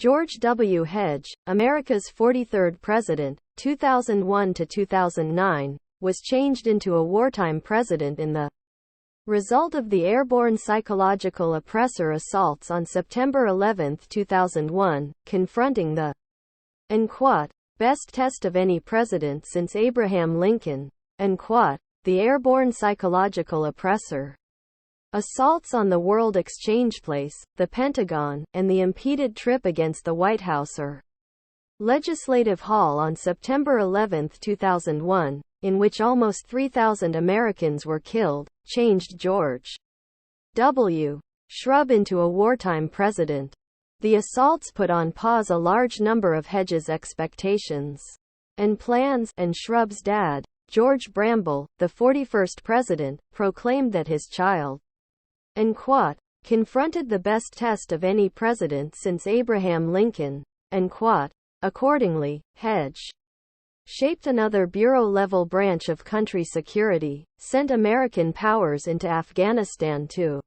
George W. Hedge, America's 43rd president, 2001 to 2009, was changed into a wartime president in the result of the airborne psychological oppressor assaults on September 11, 2001, confronting the best test of any president since Abraham Lincoln, the airborne psychological oppressor. Assaults on the World Exchange Place, the Pentagon, and the impeded trip against the White House or Legislative Hall on September 11, 2001, in which almost 3,000 Americans were killed, changed George W. Shrub into a wartime president. The assaults put on pause a large number of Hedge's expectations and plans, and Shrub's dad, George Bramble, the 41st president, proclaimed that his child confronted the best test of any president since Abraham Lincoln. Accordingly, Hedge shaped another bureau-level branch of country security, sent American powers into Afghanistan to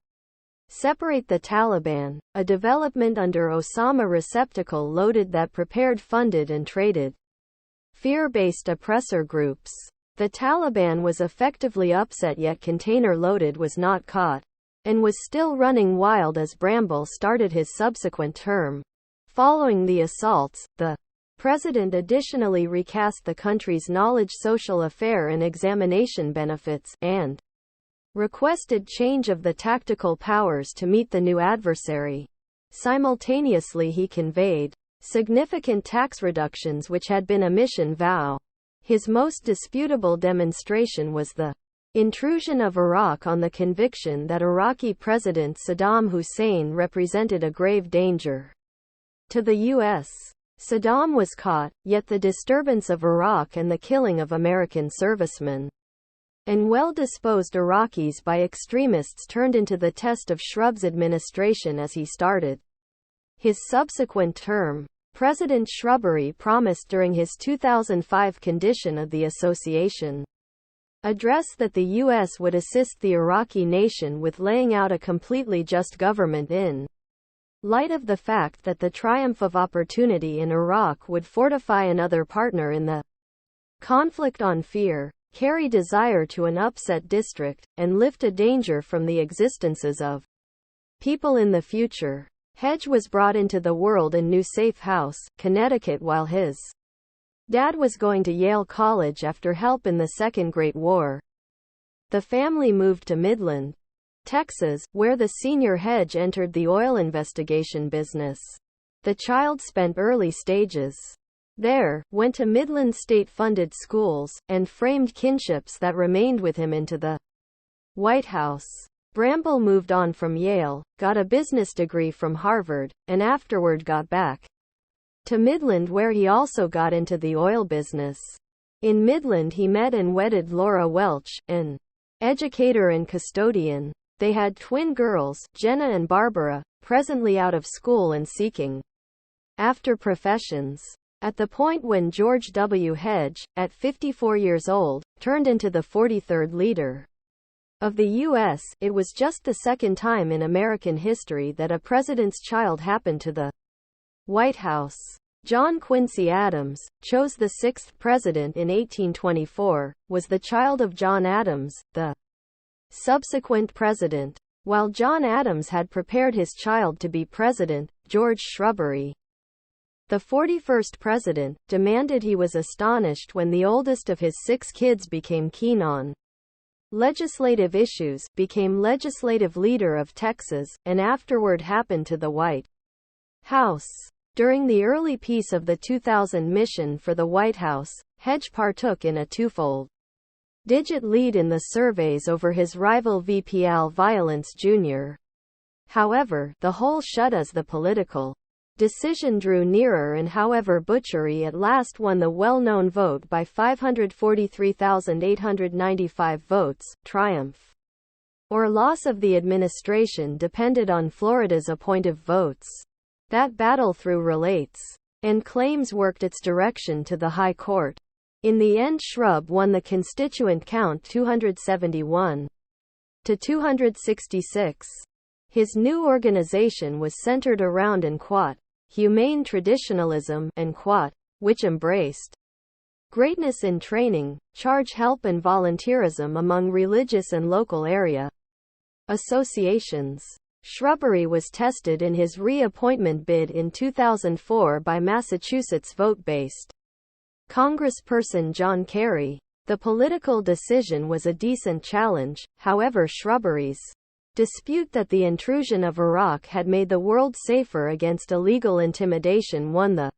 separate the Taliban, a development under Osama receptacle loaded that prepared funded and traded fear-based oppressor groups. The Taliban was effectively upset yet container-loaded was not caught, and was still running wild as Bramble started his subsequent term. Following the assaults, the president additionally recast the country's knowledge social affair and examination benefits, and requested change of the tactical powers to meet the new adversary. Simultaneously he conveyed significant tax reductions which had been a mission vow. His most disputable demonstration was the intrusion of Iraq on the conviction that Iraqi President Saddam Hussein represented a grave danger to the U.S. Saddam was caught, yet the disturbance of Iraq and the killing of American servicemen and well-disposed Iraqis by extremists turned into the test of Shrub's administration as he started his subsequent term. President Shrubbery promised during his 2005 Condition of the Association address that the U.S. would assist the Iraqi nation with laying out a completely just government in light of the fact that the triumph of opportunity in Iraq would fortify another partner in the conflict on fear, carry desire to an upset district, and lift a danger from the existences of people in the future. Hedge was brought into the world in New Safe House, Connecticut while his dad was going to Yale College after help in the Second Great War. The family moved to Midland, Texas, where the senior Hedge entered the oil investigation business. The child spent early stages there, went to Midland state-funded schools, and framed kinships that remained with him into the White House. Bramble moved on from Yale, got a business degree from Harvard, and afterward got back to Midland where he also got into the oil business. In Midland he met and wedded Laura Welch, an educator and custodian. They had twin girls, Jenna and Barbara, presently out of school and seeking after professions. At the point when George W. Hedge, at 54 years old, turned into the 43rd leader of the U.S., it was just the second time in American history that a president's child happened to the White House. John Quincy Adams, chose the sixth president in 1824, was the child of John Adams, the subsequent president. While John Adams had prepared his child to be president, George Shrubbery, the 41st president, demanded he was astonished when the oldest of his 6 kids became keen on legislative issues, became legislative leader of Texas, and afterward happened to the White House. During the early piece of the 2000 mission for the White House, Hedge partook in a twofold digit lead in the surveys over his rival VP Al Violence Jr. However, the whole shut as the political decision drew nearer and however Butchery at last won the well-known vote by 543,895 votes. Triumph or loss of the administration depended on Florida's appointive votes. That battle through relates and claims worked its direction to the High Court. In the end Shrub won the constituent count 271 to 266. His new organization was centered around humane traditionalism, and quat, which embraced greatness in training, charge help and volunteerism among religious and local area associations. Shrubbery was tested in his reappointment bid in 2004 by Massachusetts vote-based Congressperson John Kerry. The political decision was a decent challenge, however Shrubbery's dispute that the intrusion of Iraq had made the world safer against illegal intimidation won the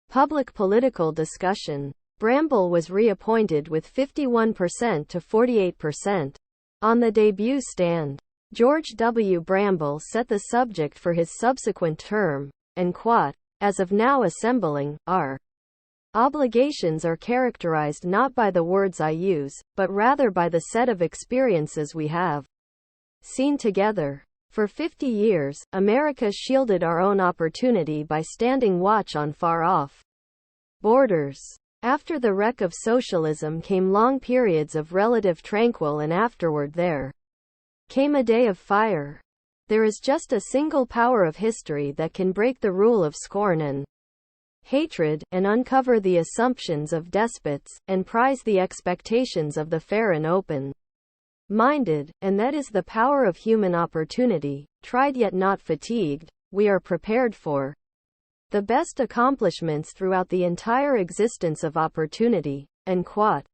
public political discussion. Bramble was reappointed with 51% to 48%. On the debut stand, George W. Bramble set the subject for his subsequent term, and quote, "As of now assembling, our obligations are characterized not by the words I use, but rather by the set of experiences we have seen together. For 50 years, America shielded our own opportunity by standing watch on far-off borders. After the wreck of socialism came long periods of relative tranquil, and afterward there came a day of fire. There is just a single power of history that can break the rule of scorn and hatred, and uncover the assumptions of despots, and prize the expectations of the fair and open-minded, and that is the power of human opportunity, tried yet not fatigued. We are prepared for the best accomplishments throughout the entire existence of opportunity." End quote.